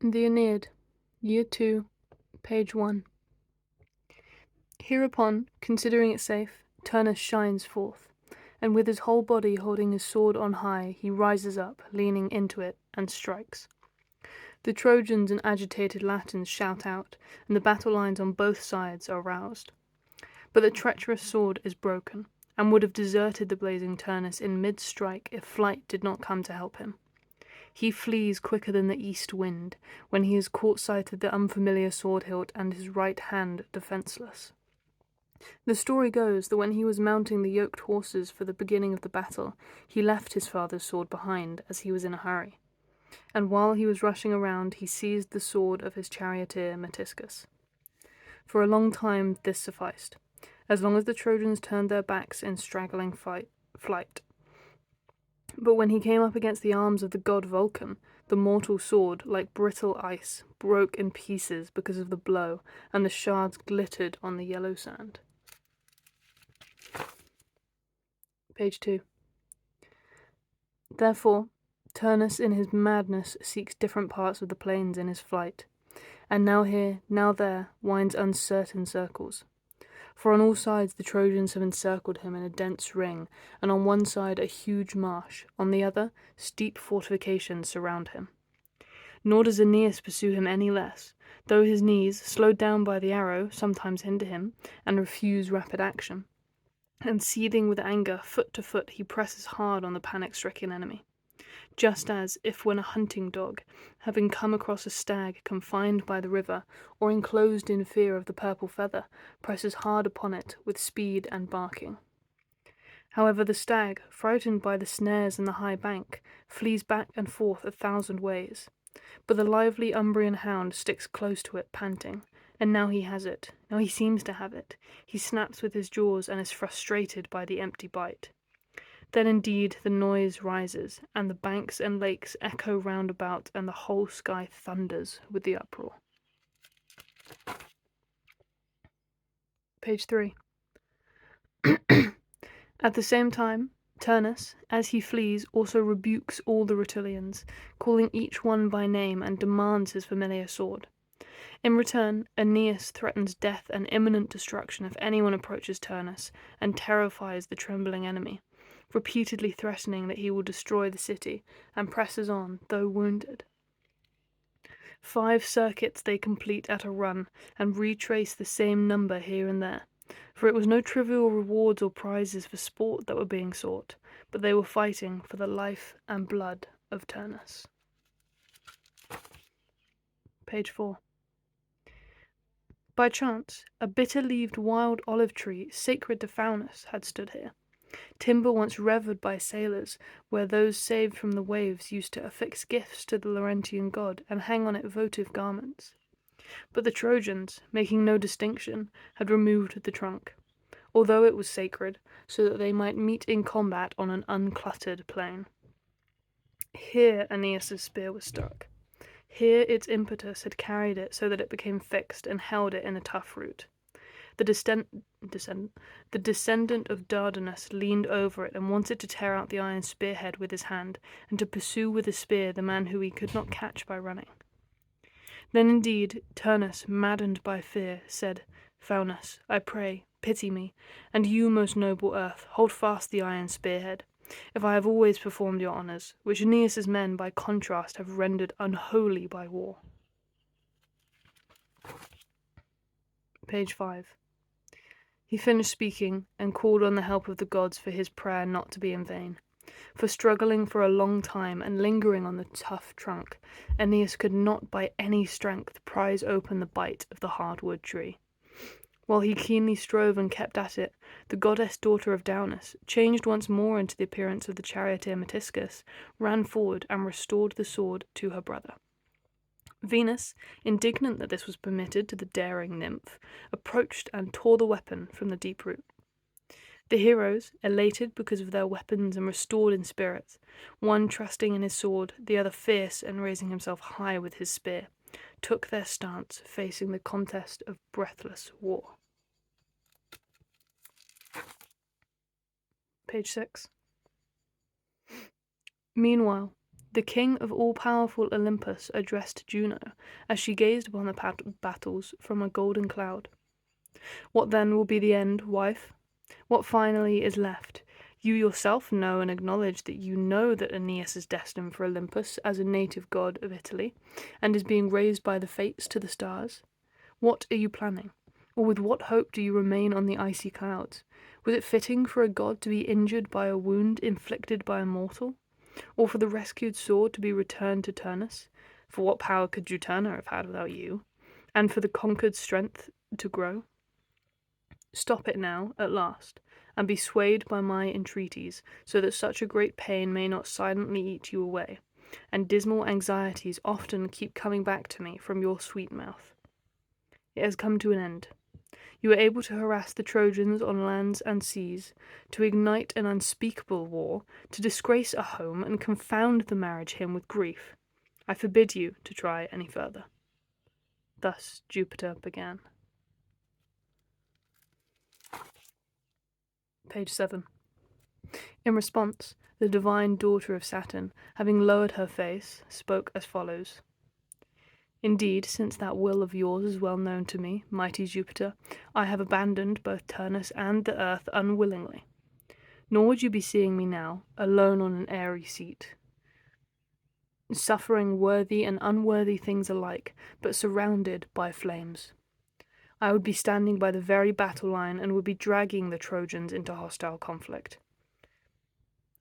The Aeneid, Year 2, page 1. Hereupon, considering it safe, Turnus shines forth, and with his whole body holding his sword on high, he rises up, leaning into it, and strikes. The Trojans and agitated Latins shout out, and the battle lines on both sides are roused. But the treacherous sword is broken, and would have deserted the blazing Turnus in mid-strike if flight did not come to help him. He flees quicker than the east wind, when he has caught sight of the unfamiliar sword hilt and his right hand defenceless. The story goes that when he was mounting the yoked horses for the beginning of the battle, he left his father's sword behind, as he was in a hurry. And while he was rushing around, he seized the sword of his charioteer Metiscus. For a long time this sufficed, as long as the Trojans turned their backs in straggling flight. But when he came up against the arms of the god Vulcan, the mortal sword, like brittle ice, broke in pieces because of the blow, and the shards glittered on the yellow sand. Page 2. Therefore, Turnus in his madness seeks different parts of the plains in his flight, and now here, now there, winds uncertain circles. For on all sides the Trojans have encircled him in a dense ring, and on one side a huge marsh, on the other steep fortifications surround him. Nor does Aeneas pursue him any less, though his knees, slowed down by the arrow, sometimes hinder him, and refuse rapid action. And seething with anger, foot to foot, he presses hard on the panic-stricken enemy. Just as if when a hunting dog, having come across a stag confined by the river, or enclosed in fear of the purple feather, presses hard upon it with speed and barking. However, the stag, frightened by the snares in the high bank, flees back and forth 1,000 ways. But the lively Umbrian hound sticks close to it, panting. And now he has it. Now he seems to have it. He snaps with his jaws and is frustrated by the empty bite. Then indeed the noise rises, and the banks and lakes echo round about, and the whole sky thunders with the uproar. Page 3. At the same time, Turnus, as he flees, also rebukes all the Rutulians, calling each one by name, and demands his familiar sword. In return, Aeneas threatens death and imminent destruction if anyone approaches Turnus, and terrifies the trembling enemy, repeatedly threatening that he will destroy the city, and presses on, though wounded. 5 circuits they complete at a run, and retrace the same number here and there, for it was no trivial rewards or prizes for sport that were being sought, but they were fighting for the life and blood of Turnus. Page 4. By chance, a bitter-leaved wild olive tree, sacred to Faunus, had stood here. Timber once revered by sailors, where those saved from the waves used to affix gifts to the Laurentian god and hang on it votive garments. But the Trojans, making no distinction, had removed the trunk, although it was sacred, so that they might meet in combat on an uncluttered plain. Here Aeneas's spear was stuck. Here its impetus had carried it so that it became fixed and held it in a tough root. The descendant of Dardanus leaned over it and wanted to tear out the iron spearhead with his hand, and to pursue with a spear the man who he could not catch by running. Then indeed Turnus, maddened by fear, said, "Faunus, I pray, pity me, and you, most noble earth, hold fast the iron spearhead. If I have always performed your honours, which Aeneas's men by contrast have rendered unholy by war." Page 5. He finished speaking, and called on the help of the gods for his prayer not to be in vain. For struggling for a long time and lingering on the tough trunk, Aeneas could not by any strength prise open the bite of the hardwood tree. While he keenly strove and kept at it, the goddess daughter of Daunus, changed once more into the appearance of the charioteer Metiscus, ran forward and restored the sword to her brother. Venus, indignant that this was permitted to the daring nymph, approached and tore the weapon from the deep root. The heroes, elated because of their weapons and restored in spirits, one trusting in his sword, the other fierce and raising himself high with his spear, took their stance facing the contest of breathless war. Page 6. Meanwhile, The king of all-powerful Olympus addressed Juno as she gazed upon the battles from a golden cloud. What then will be the end, wife? What finally is left? You yourself know and acknowledge that you know that Aeneas is destined for Olympus as a native god of Italy, and is being raised by the fates to the stars. What are you planning? Or with what hope do you remain on the icy clouds? Was it fitting for a god to be injured by a wound inflicted by a mortal? Or for the rescued sword to be returned to Turnus? For what power could Juturna have had without you? And for the conquered strength to grow? Stop it now, at last, and be swayed by my entreaties, so that such a great pain may not silently eat you away, and dismal anxieties often keep coming back to me from your sweet mouth. It has come to an end. You were able to harass the Trojans on lands and seas, to ignite an unspeakable war, to disgrace a home and confound the marriage hymn with grief. I forbid you to try any further. Thus Jupiter began. Page 7. In response, the divine daughter of Saturn, having lowered her face, spoke as follows. Indeed, since that will of yours is well known to me, mighty Jupiter, I have abandoned both Turnus and the earth unwillingly. Nor would you be seeing me now, alone on an airy seat, suffering worthy and unworthy things alike, but surrounded by flames. I would be standing by the very battle line and would be dragging the Trojans into hostile conflict.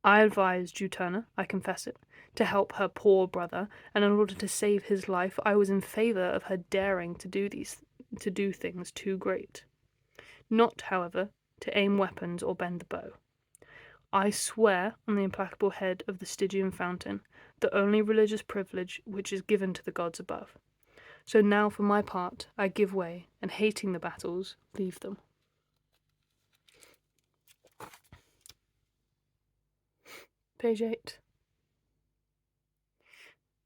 I advised Juturna, I confess it, to help her poor brother, and in order to save his life, I was in favor of her daring to do things too great. Not, however, to aim weapons or bend the bow. I swear on the implacable head of the Stygian fountain, the only religious privilege which is given to the gods above. So now, for my part, I give way, and hating the battles, leave them. Page 8.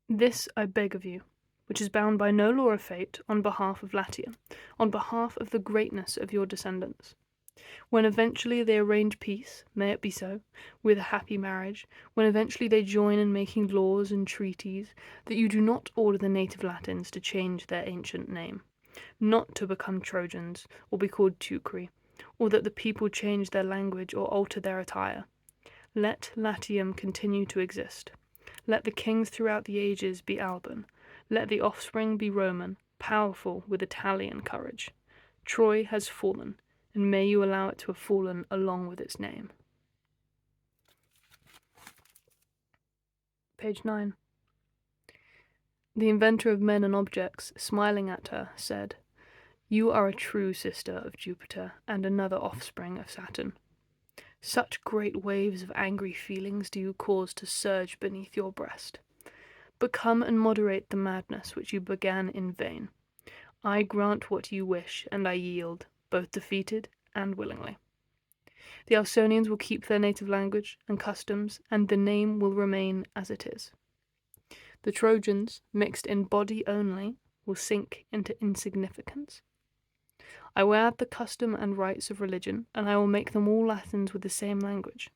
This I beg of you, which is bound by no law of fate, on behalf of Latium, on behalf of the greatness of your descendants. When eventually they arrange peace, may it be so, with a happy marriage, when eventually they join in making laws and treaties, that you do not order the native Latins to change their ancient name, not to become Trojans, or be called Teucri, or that the people change their language or alter their attire. Let Latium continue to exist. Let the kings throughout the ages be Alban. Let the offspring be Roman, powerful with Italian courage. Troy has fallen, and may you allow it to have fallen along with its name. Page 9. The inventor of men and objects, smiling at her, said, You are a true sister of Jupiter, and another offspring of Saturn. Such great waves of angry feelings do you cause to surge beneath your breast. But come and moderate the madness which you began in vain. I grant what you wish, and I yield, both defeated and willingly. The Ausonians will keep their native language and customs, and the name will remain as it is. The Trojans, mixed in body only, will sink into insignificance. I will add the custom and rites of religion, and I will make them all Latins with the same language.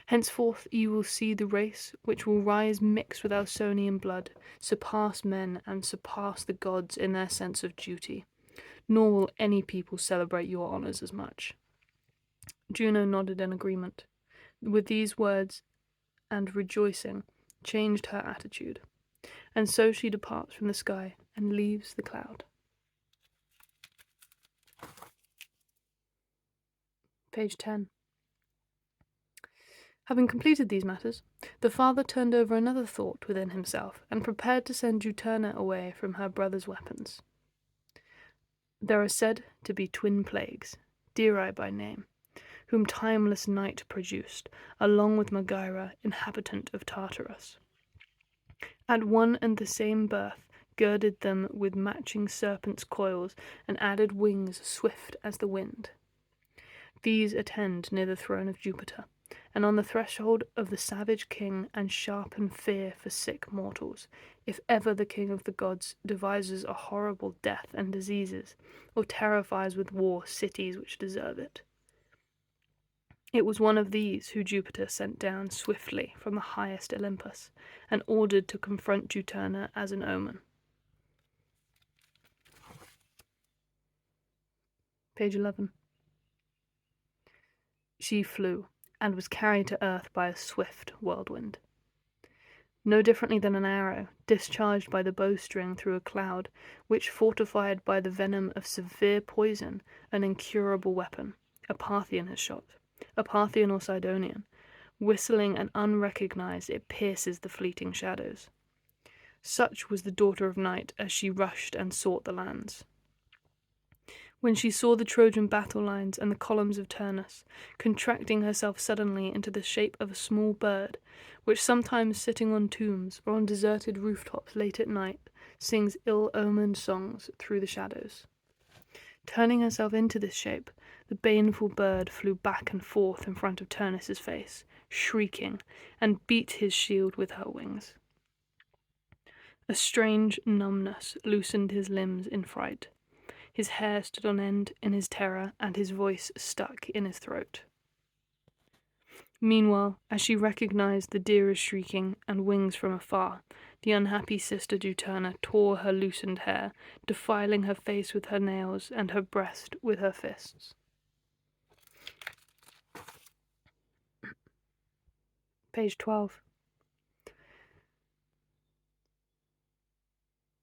Henceforth you will see the race which will rise mixed with Ausonian blood, surpass men and surpass the gods in their sense of duty, nor will any people celebrate your honours as much. Juno nodded in agreement. With these words, and rejoicing, changed her attitude, and so she departs from the sky and leaves the cloud. Page 10. Having completed these matters, the father turned over another thought within himself, and prepared to send Juturna away from her brother's weapons. There are said to be twin plagues, Dirae by name, whom timeless night produced, along with Megaera, inhabitant of Tartarus. At one and the same birth girded them with matching serpents' coils, and added wings swift as the wind. These attend near the throne of Jupiter, and on the threshold of the savage king, and sharpen fear for sick mortals, if ever the king of the gods devises a horrible death and diseases, or terrifies with war cities which deserve it. It was one of these who Jupiter sent down swiftly from the highest Olympus, and ordered to confront Juturna as an omen. Page 11. She flew, and was carried to earth by a swift whirlwind. No differently than an arrow, discharged by the bowstring through a cloud, which, fortified by the venom of severe poison, an incurable weapon, a Parthian has shot, a Parthian or Sidonian, whistling and unrecognized, it pierces the fleeting shadows. Such was the daughter of night as she rushed and sought the lands. When she saw the Trojan battle lines and the columns of Turnus, contracting herself suddenly into the shape of a small bird, which sometimes sitting on tombs or on deserted rooftops late at night, sings ill-omened songs through the shadows. Turning herself into this shape, the baneful bird flew back and forth in front of Turnus's face, shrieking, and beat his shield with her wings. A strange numbness loosened his limbs in fright. His hair stood on end in his terror, and his voice stuck in his throat. Meanwhile, as she recognized the deer's shrieking and wings from afar, the unhappy sister Juturna tore her loosened hair, defiling her face with her nails and her breast with her fists. Page 12.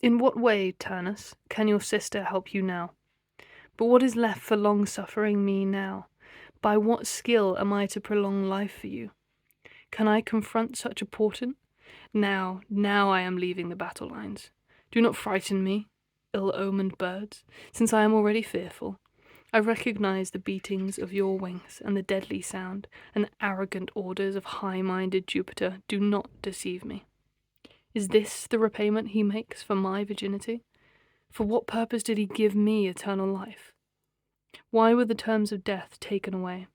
In what way, Turnus, can your sister help you now? But what is left for long-suffering me now? By what skill am I to prolong life for you? Can I confront such a portent? Now I am leaving the battle lines. Do not frighten me, ill-omened birds, since I am already fearful. I recognize the beatings of your wings and the deadly sound, and the arrogant orders of high-minded Jupiter do not deceive me. Is this the repayment he makes for my virginity? For what purpose did he give me eternal life? Why were the terms of death taken away?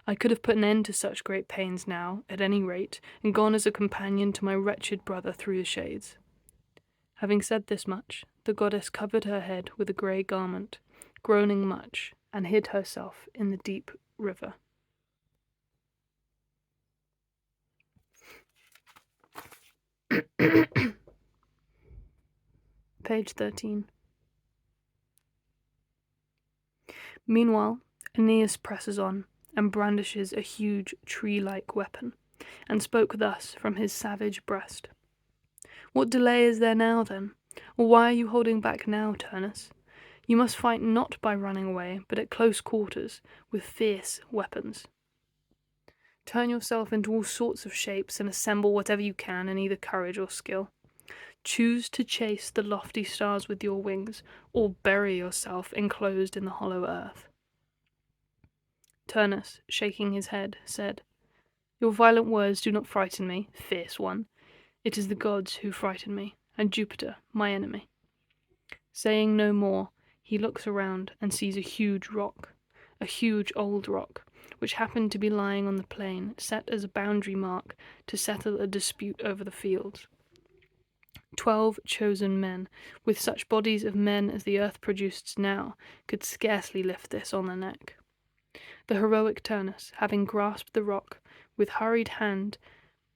I could have put an end to such great pains now, at any rate, and gone as a companion to my wretched brother through the shades. Having said this much, the goddess covered her head with a grey garment, groaning much, and hid herself in the deep river. Page 13. Meanwhile, Aeneas presses on, and brandishes a huge tree-like weapon, and spoke thus from his savage breast. What delay is there now, then? Or why are you holding back now, Turnus? You must fight not by running away, but at close quarters, with fierce weapons. Turn yourself into all sorts of shapes, and assemble whatever you can in either courage or skill. Choose to chase the lofty stars with your wings, or bury yourself enclosed in the hollow earth. Turnus, shaking his head, said, Your violent words do not frighten me, fierce one. It is the gods who frighten me, and Jupiter, my enemy. Saying no more, he looks around and sees a huge old rock, which happened to be lying on the plain, set as a boundary mark to settle a dispute over the fields. 12 chosen men, with such bodies of men as the earth produces now, could scarcely lift this on their neck. The heroic Turnus, having grasped the rock, with hurried hand,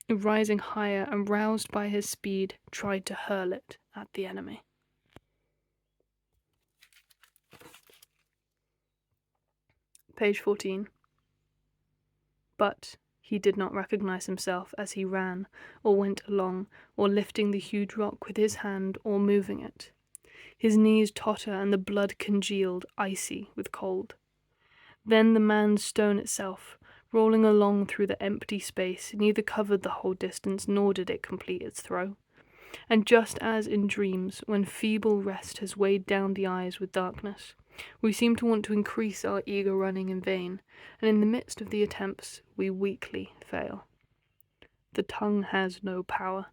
rising higher and roused by his speed, tried to hurl it at the enemy. Page 14. But he did not recognize himself as he ran, or went along, or lifting the huge rock with his hand, or moving it. His knees totter, and the blood congealed, icy with cold. Then the man's stone itself, rolling along through the empty space, neither covered the whole distance, nor did it complete its throw. And just as in dreams, when feeble rest has weighed down the eyes with darkness, we seem to want to increase our eager running in vain, and in the midst of the attempts we weakly fail. The tongue has no power.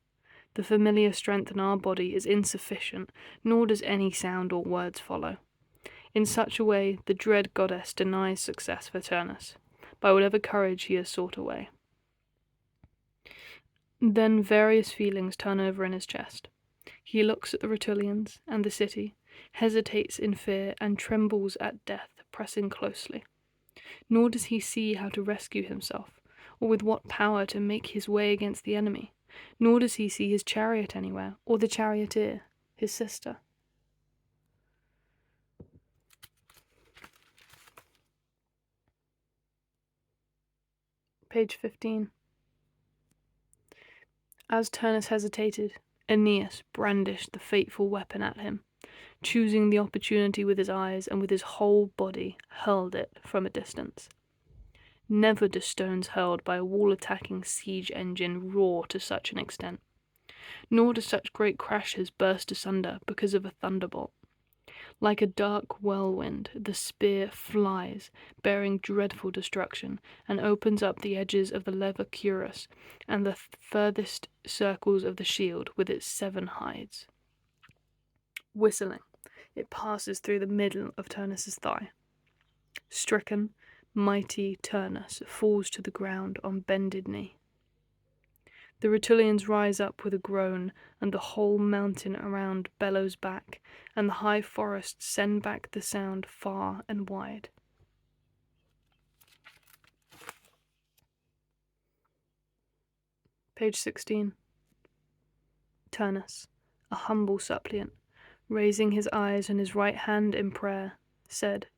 The familiar strength in our body is insufficient, nor does any sound or words follow. In such a way, the dread goddess denies success for Turnus, by whatever courage he has sought away. Then various feelings turn over in his chest. He looks at the Rutulians and the city, hesitates in fear, and trembles at death pressing closely. nor does he see how to rescue himself, or with what power to make his way against the enemy, nor does he see his chariot anywhere, or the charioteer, his sister. Page 15. As Turnus hesitated, Aeneas brandished the fateful weapon at him, choosing the opportunity with his eyes, and with his whole body hurled it from a distance. Never do stones hurled by a wall-attacking siege engine roar to such an extent, nor do such great crashes burst asunder because of a thunderbolt. Like a dark whirlwind, the spear flies, bearing dreadful destruction, and opens up the edges of the leather cuirass and the furthest circles of the shield with its 7 hides. Whistling, it passes through the middle of Turnus's thigh. Stricken, mighty Turnus falls to the ground on bended knee. The Rutulians rise up with a groan, and the whole mountain around bellows back, and the high forests send back the sound far and wide. Page 16. Turnus, a humble suppliant, raising his eyes and his right hand in prayer, said,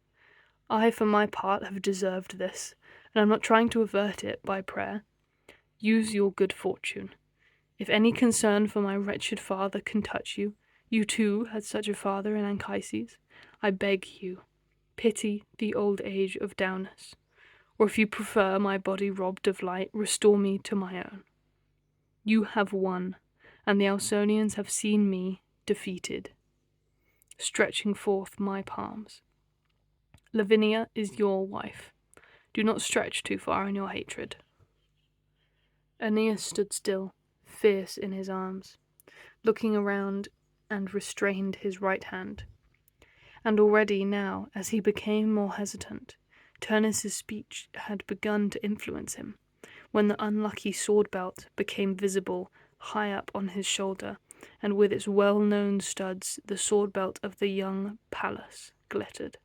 I for my part have deserved this, and I'm not trying to avert it by prayer. Use your good fortune. If any concern for my wretched father can touch you, you too had such a father in Anchises, I beg you, pity the old age of Daunus, or if you prefer my body robbed of light, restore me to my own. You have won, and the Ausonians have seen me defeated, stretching forth my palms. Lavinia is your wife. Do not stretch too far in your hatred. Aeneas stood still, fierce in his arms, looking around, and restrained his right hand. And already now, as he became more hesitant, Turnus's speech had begun to influence him, when the unlucky sword belt became visible high up on his shoulder, and with its well-known studs the sword belt of the young Pallas glittered,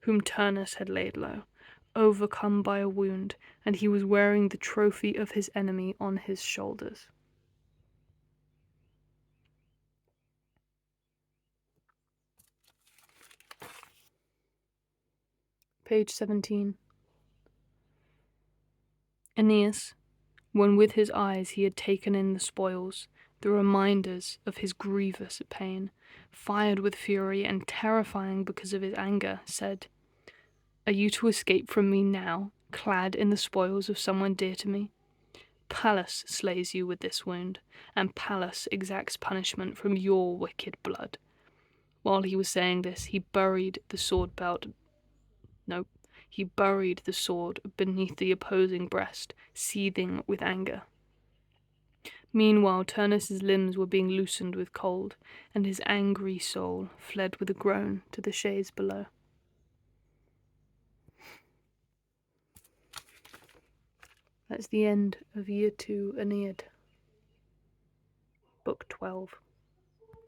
whom Turnus had laid low, overcome by a wound, and he was wearing the trophy of his enemy on his shoulders. Page 17. Aeneas, when with his eyes he had taken in the spoils, the reminders of his grievous pain, fired with fury and terrifying because of his anger, said, Are you to escape from me now, clad in the spoils of someone dear to me? Pallas slays you with this wound, and Pallas exacts punishment from your wicked blood. While he was saying this, he buried the sword beneath the opposing breast, seething with anger. Meanwhile, Turnus's limbs were being loosened with cold, and his angry soul fled with a groan to the shades below. That's the end of Year 2 Aeneid, Book 12.